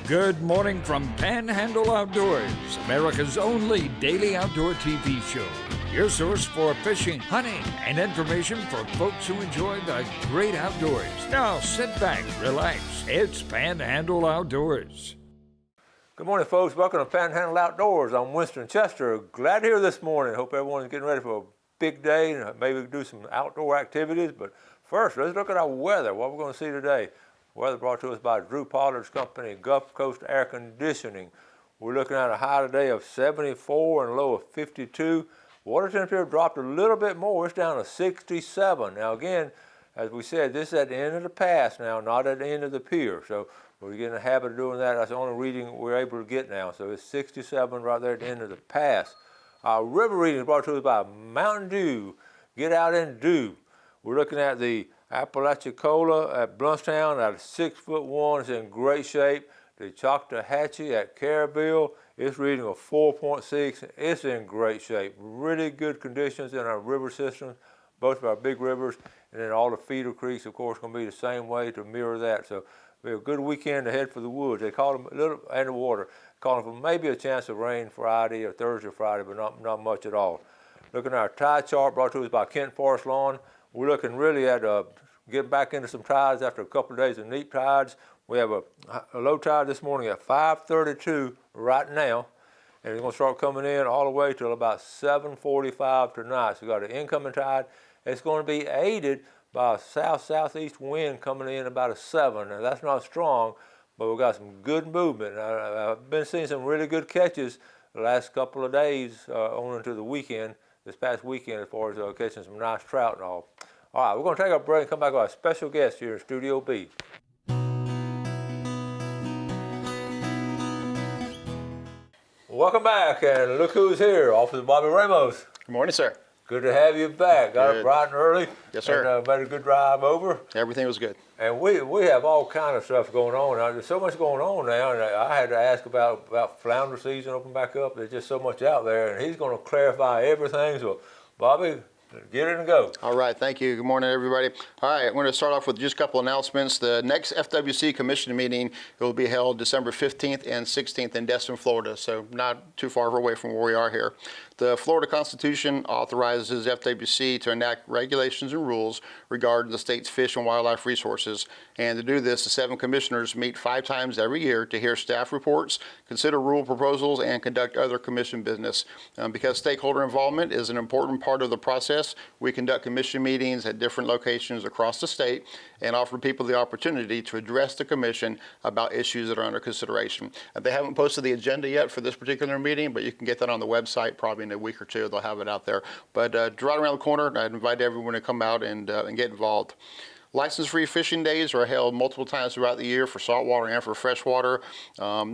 Good morning from Panhandle Outdoors, America's only daily outdoor TV show. Your source for fishing, hunting, and information for folks who enjoy the great outdoors. Now sit back, relax. It's Panhandle Outdoors. Good morning, folks. Welcome to Panhandle Outdoors. I'm Winston Chester. Glad to hear this morning. Hope everyone's getting ready for a big day and maybe do some outdoor activities. But first, let's look at our weather, what we're going to see today. Weather brought to us by Drew Pollard's company, Gulf Coast Air Conditioning. We're looking at a high today of 74 and a low of 52. Water temperature dropped a little bit more. It's down to 67. Now again, as we said, this is at the end of the pass now, not at the end of the pier. So we're getting in the habit of doing that. That's the only reading we're able to get now. So it's 67 right there at the end of the pass. Our river reading is brought to us by Mountain Dew. Get out and do. We're looking at the Apalachicola at Bluntstown at 6'1", it's in great shape. The Choctawhatchee at Carabille, it's reading a 4.6, it's in great shape. Really good conditions in our river systems, both of our big rivers, and then all the feeder creeks, of course, going to be the same way to mirror that. So we have a good weekend ahead for the woods. They call them a little, and the water, calling for maybe a chance of rain Friday or Thursday or Friday, but not much at all. Looking at our tide chart brought to us by Kent Forest Lawn. We're looking really at getting back into some tides after a couple of days of neap tides. We have a low tide this morning at 5:32 right now, and it's going to start coming in all the way till about 7:45 tonight. So we got an incoming tide. It's going to be aided by a south-southeast wind coming in about a 7. Now that's not strong, but we've got some good movement. I've been seeing some really good catches the last couple of days on into the weekend. This past weekend as far as catching some nice trout and all. All right, we're going to take our break and come back with our special guest here in Studio B. Welcome back, and look who's here, Officer Bobby Ramos. Good morning, sir. Good to have you back. Got up bright and early. Yes, sir. And made a good drive over. Everything was good. And we have all kind of stuff going on now. There's so much going on now, and I had to ask about flounder season open back up. There's just so much out there, and he's going to clarify everything. So, Bobby, get it and go. All right, thank you. Good morning, everybody. All right, I'm going to start off with just a couple announcements. The next FWC Commission meeting will be held December 15th and 16th in Destin, Florida, so not too far away from where we are here. The Florida Constitution authorizes FWC to enact regulations and rules regarding the state's fish and wildlife resources. And to do this, the 7 commissioners meet 5 times every year to hear staff reports, consider rule proposals, and conduct other commission business. Because stakeholder involvement is an important part of the process, we conduct commission meetings at different locations across the state and offer people the opportunity to address the commission about issues that are under consideration. They haven't posted the agenda yet for this particular meeting, but you can get that on the website probably in a week or two. They'll have it out there. But right around the corner, I'd invite everyone to come out and get involved. License-free fishing days are held multiple times throughout the year for saltwater and for freshwater.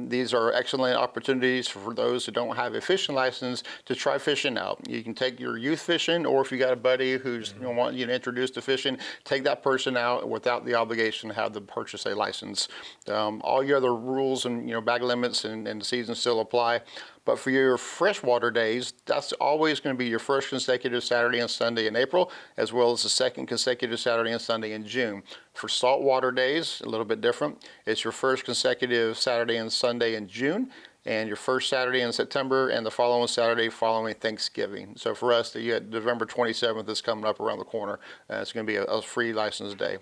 These are excellent opportunities for those who don't have a fishing license to try fishing out. You can take your youth fishing, or if you got a buddy who's want you to introduce to fishing, take that person out without the obligation to have them purchase a license. All your other rules and bag limits and the season still apply. But for your freshwater days, that's always going to be your first consecutive Saturday and Sunday in April, as well as the second consecutive Saturday and Sunday in June. For saltwater days, a little bit different. It's your first consecutive Saturday and Sunday in June, and your first Saturday in September, and the following Saturday following Thanksgiving. So for us, you got November 27th is coming up around the corner. It's going to be a free license day.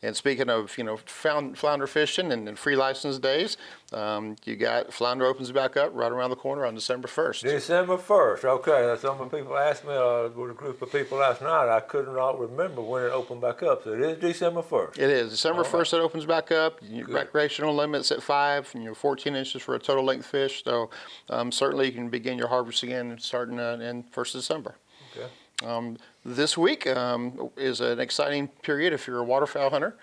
And speaking of, flounder fishing and free license days, you got flounder opens back up right around the corner on December 1st. December 1st, okay. Some people asked me with a group of people last night. I could not remember when it opened back up, so it is December 1st. It is. December 1st it opens back up. Recreational limits at 5, 14 inches for a total length fish. So certainly you can begin your harvest again starting in 1st of December. Okay. This week is an exciting period if you're a waterfowl hunter.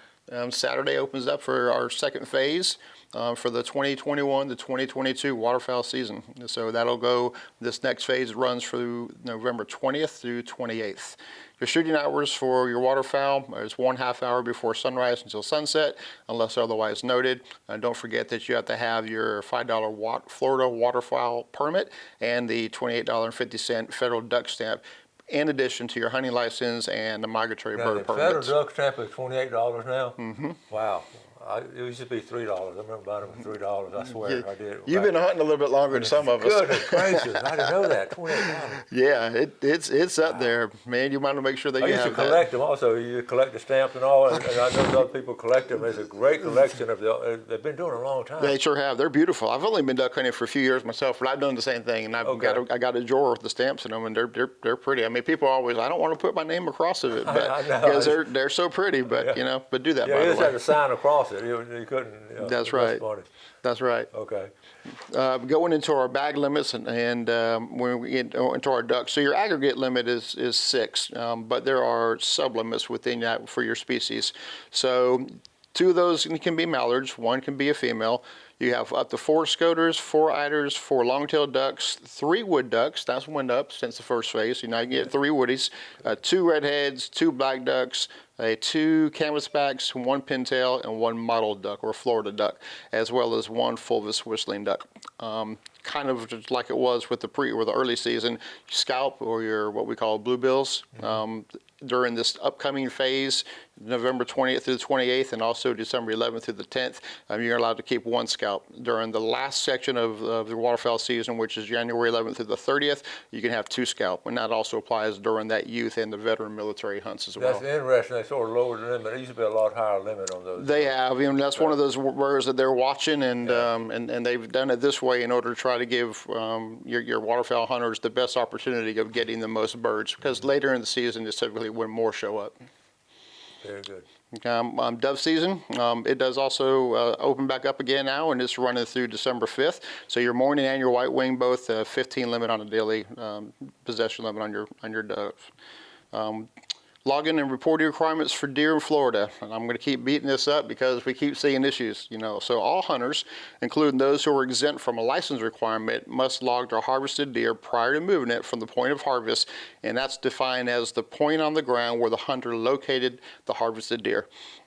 Saturday opens up for our second phase for the 2021 to 2022 waterfowl season. So that'll go, this next phase runs through November 20th through 28th. Your shooting hours for your waterfowl is 1/2 hour before sunrise until sunset, unless otherwise noted. And don't forget that you have to have your $5 Florida waterfowl permit and the $28.50 federal duck stamp, in addition to your hunting license and the migratory bird permits. The federal duck stamp is $28 now? Mm-hmm. Wow. It used to be $3. I remember buying them for $3. I swear I did. You've been hunting a little bit longer than some of us. Goodness gracious, I didn't know that. $28. Yeah, it's up there, man. You want to make sure that I you used to have collect them also. You collect the stamps and all, and I know other people collect them. It's a great collection of them. They've been doing it a long time. They sure have. They're beautiful. I've only been duck hunting for a few years myself, but I've done the same thing, and I got a drawer with the stamps in them, and they're pretty. I mean, people always, I don't want to put my name across of it, but because they're so pretty. But but do that. Yeah, by you the just way. had to sign across it. You couldn't. That's right. Funny. That's right. Okay. Going into our bag limits and when we get into our ducks, so your aggregate limit is 6, but there are sub-limits within that for your species. So 2 of those can be mallards, 1 can be a female. You have up to 4 scoters, 4 eiders, 4 long-tailed ducks, 3 wood ducks. That's one up since the first phase. You now get 3 woodies, 2 redheads, 2 black ducks, 2 canvasbacks, 1 pintail, and 1 mottled duck or Florida duck, as well as 1 fulvous whistling duck. Kind of just like it was with the early season, scalp or your what we call bluebills. During this upcoming phase, November 20th through the 28th, and also December 11th through the 10th, you're allowed to keep 1 scalp. During the last section of the waterfowl season, which is January 11th through the 30th, you can have 2 scalp, and that also applies during that youth and the veteran military hunts as well. That's interesting. They sort of lowered the limit. There used to be a lot higher limit on those. They have. That's one of those birds that they're watching, and they've done it this way in order to try to give your waterfowl hunters the best opportunity of getting the most birds, because later in the season is typically when more show up. Very good. Dove season, it does also open back up again now, and it's running through December 5th. So your morning and your white wing both 15 limit on a daily possession limit on your doves. Login and reporting requirements for deer in Florida. And I'm going to keep beating this up because we keep seeing issues, So all hunters, including those who are exempt from a license requirement, must log their harvested deer prior to moving it from the point of harvest, and that's defined as the point on the ground where the hunter located the harvested deer.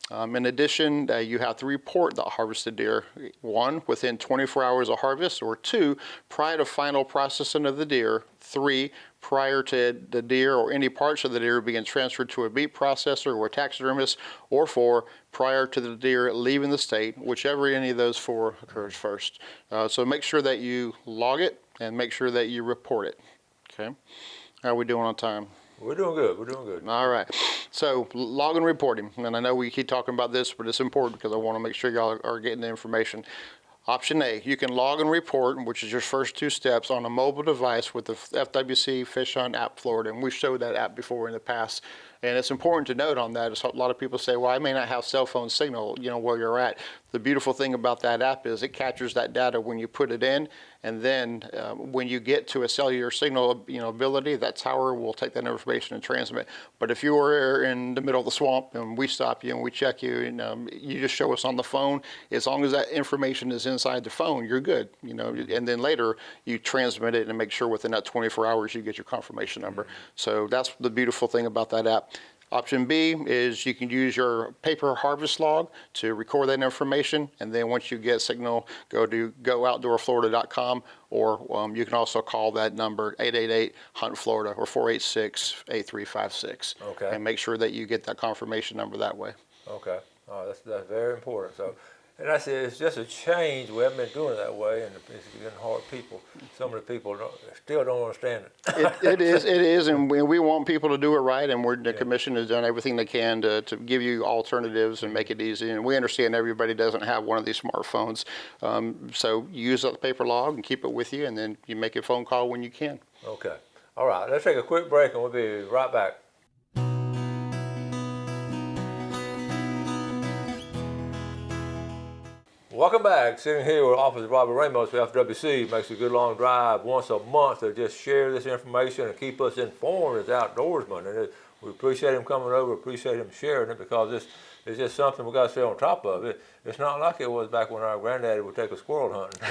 In addition, you have to report the harvested deer, 1, within 24 hours of harvest, or 2, prior to final processing of the deer, 3, prior to the deer or any parts of the deer being transferred to a meat processor or a taxidermist, or 4, prior to the deer leaving the state, whichever any of those 4 occurs first. So make sure that you log it and make sure that you report it. Okay, how are we doing on time? We're doing good. We're doing good. All right. So log and reporting, and I know we keep talking about this, but it's important because I want to make sure y'all are getting the information. Option A, you can log and report, which is your first 2 steps, on a mobile device with the FWC Fish Hunt app Florida, and we've showed that app before in the past. And it's important to note on that, a lot of people say, well, I may not have cell phone signal, where you're at. The beautiful thing about that app is it captures that data when you put it in, and then when you get to a cellular signal, ability, that tower will take that information and transmit. But if you were in the middle of the swamp and we stop you and we check you, and you just show us on the phone, as long as that information is inside the phone, you're good. And then later you transmit it and make sure within that 24 hours you get your confirmation number. So that's the beautiful thing about that app. Option B is you can use your paper harvest log to record that information, and then once you get signal, go to gooutdoorflorida.com, or you can also call that number 888-HUNT-FLORIDA or 486-8356. Okay. And make sure that you get that confirmation number that way. Okay. That's very important. So, and I said it's just a change. We haven't been doing it that way, and it's getting hard. Some of the people still don't understand it. It is, and we want people to do it right, and the commission has done everything they can to give you alternatives and make it easy. And we understand everybody doesn't have one of these smartphones, so use the paper log and keep it with you, and then you make a phone call when you can. Okay. All right. Let's take a quick break, and we'll be right back. Welcome back. Sitting here with Officer Robert Ramos for FWC. Makes a good long drive once a month to just share this information and keep us informed as outdoorsmen. And we appreciate him coming over, appreciate him sharing it, because it's just something we got to stay on top of. It's not like it was back when our granddaddy would take a squirrel hunting.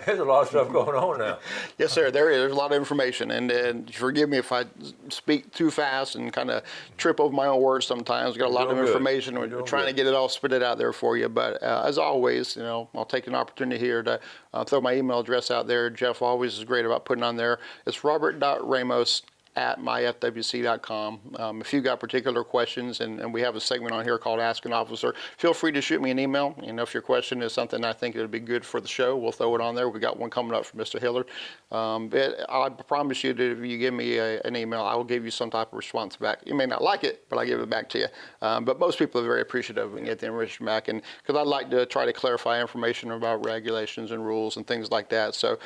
There's a lot of stuff going on now. Yes, sir. There's a lot of information, and forgive me if I speak too fast and kind of trip over my own words sometimes. We've got a lot of information. We're trying to get it all spit it out there for you. But as always, I'll take an opportunity here to throw my email address out there. Jeff always is great about putting on there. It's robert.ramos at myfwc.com. If you've got particular questions, and we have a segment on here called Ask an Officer, feel free to shoot me an email. If your question is something I think it would be good for the show, we'll throw it on there. We got one coming up from Mr. Hillard. I promise you that if you give me an email, I will give you some type of response back. You may not like it, but I give it back to you. But most people are very appreciative and get the information back, and because I'd like to try to clarify information about regulations and rules and things like that. So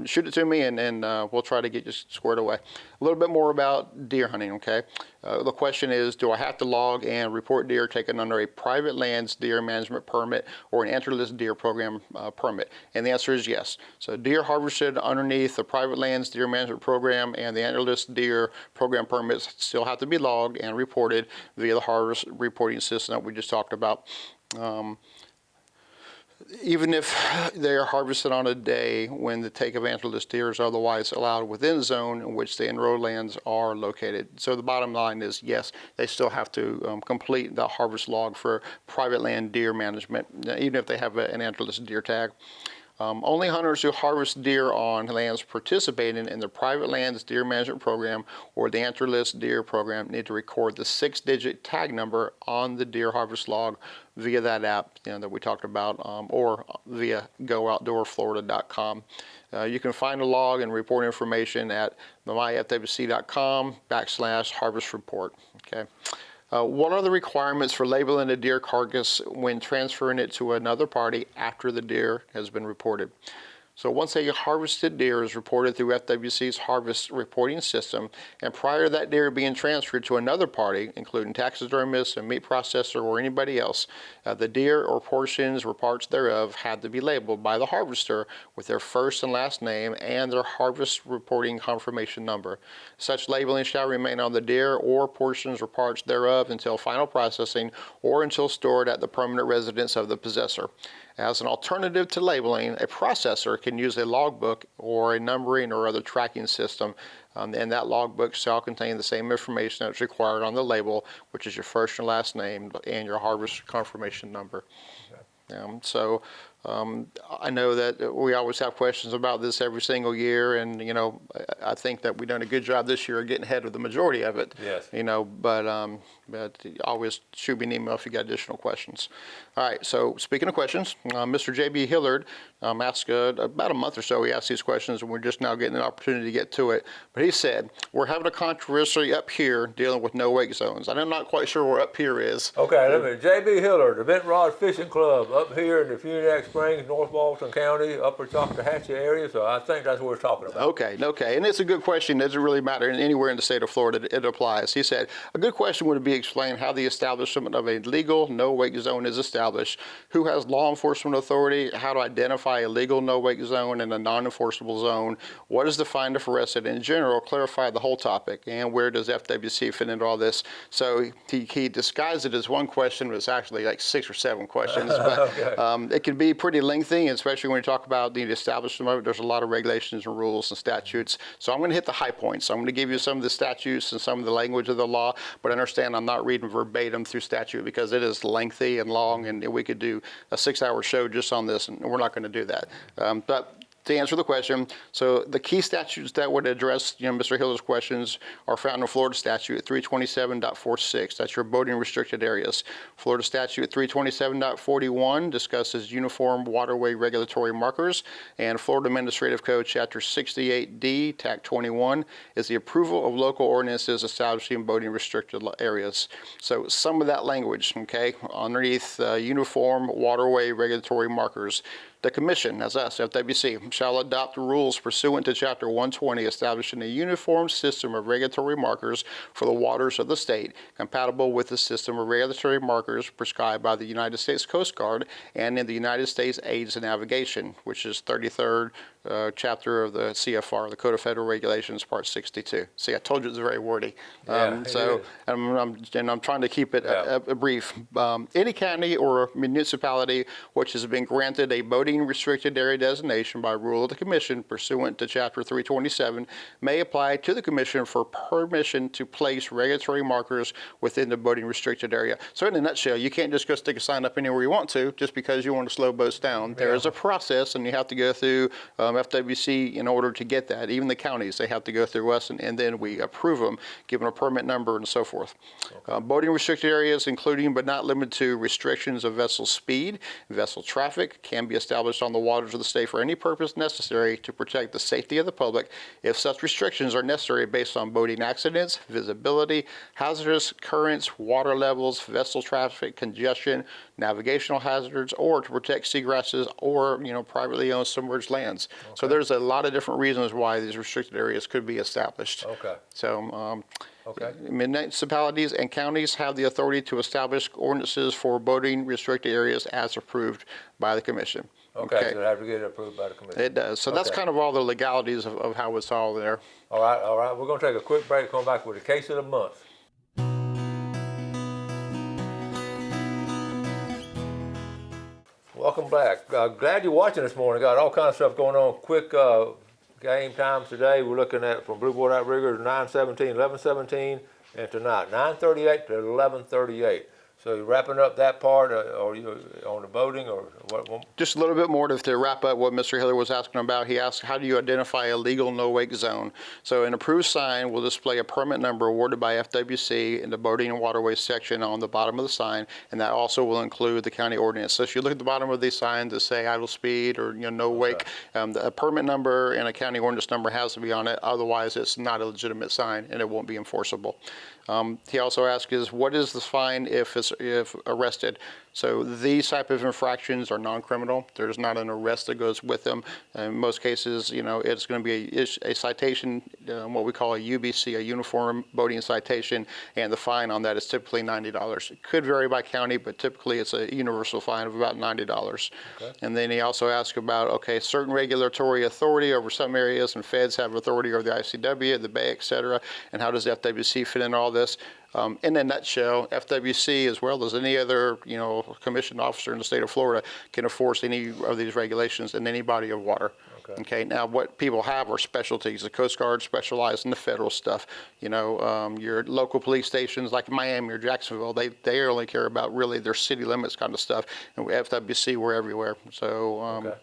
shoot it to me, and we'll try to get you squared away. A little bit more about deer hunting, okay? The question is, do I have to log and report deer taken under a private lands deer management permit or an antlerless deer program permit? And the answer is yes. So deer harvested underneath the private lands deer management program and the antlerless deer program permits still have to be logged and reported via the harvest reporting system that we just talked about. Even if they are harvested on a day when the take of antlerless deer is otherwise allowed within the zone in which the enrolled lands are located. So the bottom line is, yes, they still have to complete the harvest log for private land deer management, even if they have an antlerless deer tag. Only hunters who harvest deer on lands participating in the private lands deer management program or the antlerless deer program need to record the 6-digit tag number on the deer harvest log via that app that we talked about, or via gooutdoorflorida.com. You can find the log and report information at myfwc.com/harvest report. Okay. What are the requirements for labeling a deer carcass when transferring it to another party after the deer has been reported? So once a harvested deer is reported through FWC's harvest reporting system, and prior to that deer being transferred to another party, including taxidermists, a meat processor, or anybody else, the deer or portions or parts thereof had to be labeled by the harvester with their first and last name and their harvest reporting confirmation number. Such labeling shall remain on the deer or portions or parts thereof until final processing or until stored at the permanent residence of the possessor. As an alternative to labeling, a processor can use a logbook or a numbering or other tracking system, and that logbook shall contain the same information that's required on the label, which is your first and last name and your harvest confirmation number. Okay. I know that we always have questions about this every single year, and I think that we've done a good job this year of getting ahead of the majority of it. Yes. But always shoot me an email if you got additional questions. All right. So speaking of questions, Mr. J.B. Hillard asked about a month or so. He asked these questions, and we're just now getting an opportunity to get to it. But he said, "We're having a controversy up here dealing with no wake zones." I'm not quite sure where up here is. Okay. J.B. Hillard, the Bent Rod Fishing Club up here in the Funiac Springs, North Baldwin County, Upper Talcahatchee area. So I think that's what we're talking about. Okay. And it's a good question. It doesn't really matter anywhere in the state of Florida. It applies. He said, "A good question would be explain how the establishment of a legal no-wake zone is established, who has law enforcement authority, how to identify a legal no-wake zone and a non-enforceable zone, what is defined if arrested, in general, clarify the whole topic, and where does FWC fit into all this?" So he disguised it as one question, but it's actually like 6 or 7 questions. But okay. It can be pretty lengthy, especially when you talk about the establishment of it. There's a lot of regulations and rules and statutes. So I'm going to hit the high points. I'm going to give you some of the statutes and some of the language of the law, but understand I'm not reading verbatim through statute because it is lengthy and long, and we could do a 6-hour show just on this, and we're not going to do that. But to answer the question, so the key statutes that would address Mr. Hiller's questions are found in Florida Statute 327.46. That's your boating restricted areas. Florida Statute 327.41 discusses uniform waterway regulatory markers, and Florida Administrative Code Chapter 68D, TAC 21, is the approval of local ordinances establishing boating restricted areas. So some of that language, okay, underneath uniform waterway regulatory markers. The Commission, as us, FWC, shall adopt rules pursuant to Chapter 120 establishing a uniform system of regulatory markers for the waters of the state, compatible with the system of regulatory markers prescribed by the United States Coast Guard and in the United States Aids and Navigation, which is 33rd chapter of the CFR, the Code of Federal Regulations, Part 62. See, I told you it's very wordy. I'm trying to keep it brief. Any county or municipality which has been granted a boating restricted area designation by rule of the Commission pursuant to Chapter 327 may apply to the Commission for permission to place regulatory markers within the boating restricted area. So in a nutshell, you can't just go stick a sign up anywhere you want to just because you want to slow boats down. There is a process, and you have to go through FWC, in order to get that, even the counties, they have to go through us, and then we approve them, give them a permit number and so forth. Boating restricted areas, including but not limited to restrictions of vessel speed, vessel traffic, can be established on the waters of the state for any purpose necessary to protect the safety of the public if such restrictions are necessary based on boating accidents, visibility, hazardous currents, water levels, vessel traffic, congestion, navigational hazards, or to protect seagrasses or privately owned submerged lands. So there's a lot of different reasons why these restricted areas could be established. So municipalities and counties have the authority to establish ordinances for boating restricted areas as approved by the commission. So they have to get it approved by the commission. It does. So that's kind of all the legalities of how it's all there. All right. We're going to take a quick break. Come back with the case of the month. Welcome back. Glad you're watching this morning. Got all kinds of stuff going on. Quick game times today. We're looking at from Blue Board Outriggers 9:17, 11:17, and tonight 9:38 to 11:38. So you're wrapping up that part, or you on the boating, or what? Just a little bit more to wrap up what Mr. Hiller was asking about. He asked, how do you identify a legal no-wake zone? So an approved sign will display a permit number awarded by FWC in the boating and waterways section on the bottom of the sign, and that also will include the county ordinance. So if you look at the bottom of these signs that say idle speed or no wake, a permit number and a county ordinance number has to be on it. Otherwise, it's not a legitimate sign and it won't be enforceable. He also asked what is the fine if arrested? So these type of infractions are non-criminal. There's not an arrest that goes with them. In most cases, it's going to be a citation, what we call a UBC, a uniform boating citation, and the fine on that is typically $90. It could vary by county, but typically it's a universal fine of about $90. And then he also asked about, certain regulatory authority over some areas, and feds have authority over the ICW, the Bay, et cetera, and how does the FWC fit in all this? In a nutshell, FWC, as well as any other, commissioned officer in the state of Florida, can enforce any of these regulations in any body of water. Okay. Now, what people have are specialties. The Coast Guard specializes in the federal stuff. Your local police stations like Miami or Jacksonville, they only care about really their city limits kind of stuff. And FWC, we're everywhere. So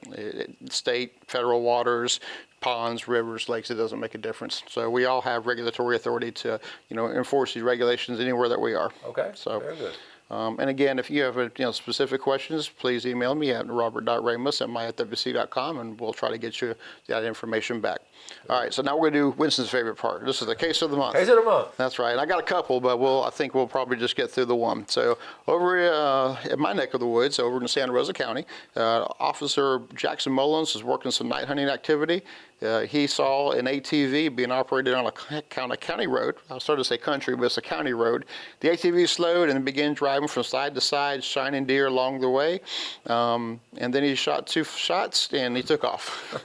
state, federal waters, ponds, rivers, lakes, it doesn't make a difference. So we all have regulatory authority to, enforce these regulations anywhere that we are. So, very good. And again, if you have specific questions, please email me at robert.ramos@myfwc.com, and we'll try to get you that information back. All right, so now we're going to do Winston's favorite part. This is the case of the month. Case of the month. That's right. And I got a couple, but I think we'll probably just get through the one. So over in my neck of the woods, over in Santa Rosa County, Officer Jackson Mullins is working some night hunting activity. He saw an ATV being operated on a county road. I started to say country, but it's a county road. The ATV slowed and began driving from side to side, shining deer along the way. And then he shot 2 shots and he took off.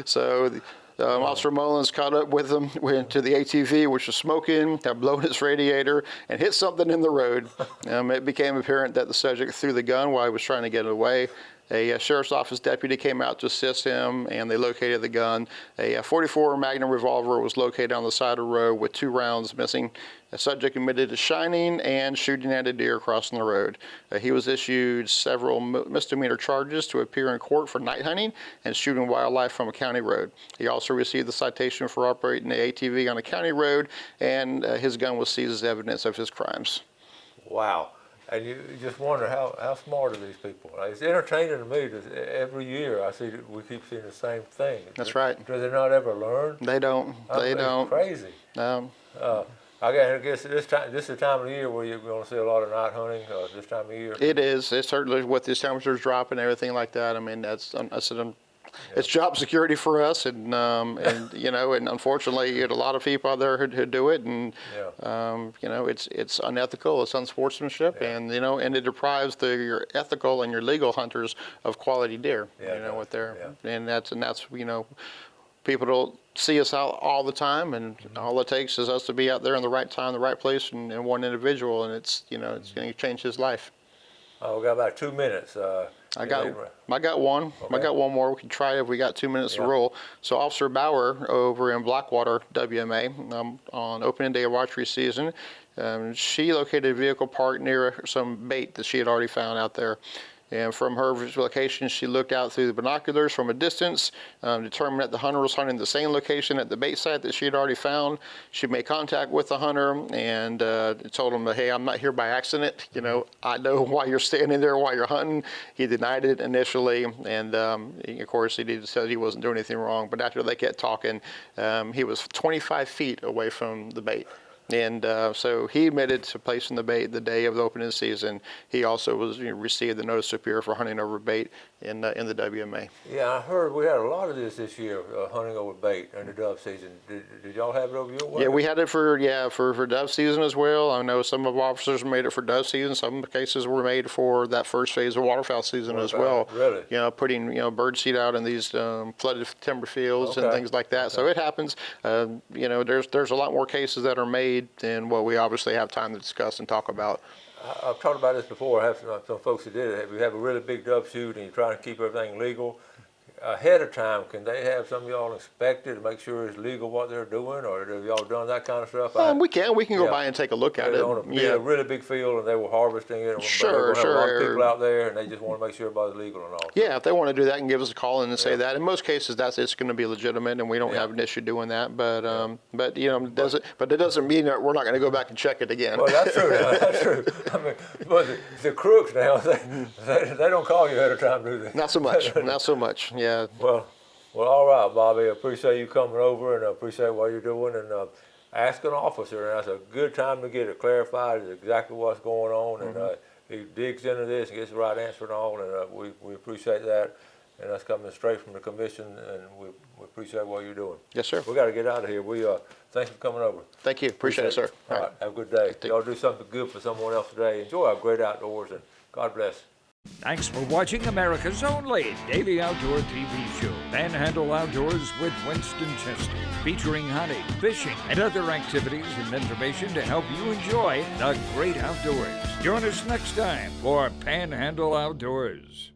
So Officer Mullins caught up with him, went to the ATV, which was smoking, had blown its radiator, and hit something in the road. It became apparent that the subject threw the gun while he was trying to get away. A sheriff's office deputy came out to assist him, and they located the gun. A .44 Magnum revolver was located on the side of the road with 2 rounds missing. The subject admitted to shining and shooting at a deer crossing the road. He was issued several misdemeanor charges to appear in court for night hunting and shooting wildlife from a county road. He also received the citation for operating the ATV on a county road, and his gun was seized as evidence of his crimes. Wow. And you just wonder how smart are these people? It's entertaining to me that every year we keep seeing the same thing. That's right. Do they not ever learn? They don't. They don't. Crazy. I guess this is the time of the year where you're going to see a lot of night hunting. This time of year. It is. It's certainly with the temperatures dropping and everything like that. I mean, it's job security for us, and unfortunately, a lot of people out there who do it, and it's unethical, it's unsportsmanship, and it deprives your ethical and your legal hunters of quality deer. And that's people don't see us out all the time, and all it takes is us to be out there in the right time, the right place, and one individual, and it's going to change his life. We got about 2 minutes. I got one. Okay. I got one more. We can try if we got 2 minutes to roll. So Officer Bauer over in Blackwater, WMA, on opening day of archery season, she located a vehicle parked near some bait that she had already found out there. And from her location, she looked out through the binoculars from a distance, determined that the hunter was hunting the same location at the bait site that she had already found. She made contact with the hunter and told him, hey, I'm not here by accident. You know, I know why you're standing there, why you're hunting. He denied it initially, and of course he said he wasn't doing anything wrong. But after they kept talking, he was 25 feet away from the bait. And so he admitted to placing the bait the day of the opening season. He also received the notice of appear for hunting over bait in the WMA. Yeah, I heard we had a lot of this year, hunting over bait in the dove season. Did y'all have it over your way? Yeah, we had it for dove season as well. I know some of our officers made it for dove season. Some cases were made for that first phase of waterfowl season as well. Really? You know, putting bird seed out in these flooded timber fields and things like that. Okay. So it happens. You know, there's a lot more cases that are made than what we obviously have time to discuss and talk about. I've talked about this before. I have some folks that did it. If you have a really big dove shoot and you're trying to keep everything legal, ahead of time, can they have some of y'all inspect it to make sure it's legal what they're doing, or have y'all done that kind of stuff? We can go by and take a look at it. On a really big field and they were harvesting it. Sure. A lot of people out there and they just want to make sure everybody's legal and all. Yeah, if they want to do that and give us a call and say that. In most cases, it's going to be legitimate and we don't have an issue doing that. But you know, it doesn't mean that we're not going to go back and check it again. Well, that's true. That's true. I mean, but the crooks now, they don't call you ahead of time, do they? Not so much. Not so much. Yeah. Well, all right, Bobby. I appreciate you coming over, and I appreciate what you're doing. And ask an officer, and that's a good time to get it clarified is exactly what's going on. And he digs into this and gets the right answer and all. And we appreciate that. And that's coming straight from the commission, and we appreciate what you're doing. Yes, sir. We got to get out of here. Thanks for coming over. Thank you. Appreciate it, sir. All right. Have a good day. Y'all do something good for someone else today. Enjoy our great outdoors, and God bless. Thanks for watching America's only daily outdoor TV show, Panhandle Outdoors with Winston Chester, featuring hunting, fishing, and other activities and information to help you enjoy the great outdoors. Join us next time for Panhandle Outdoors.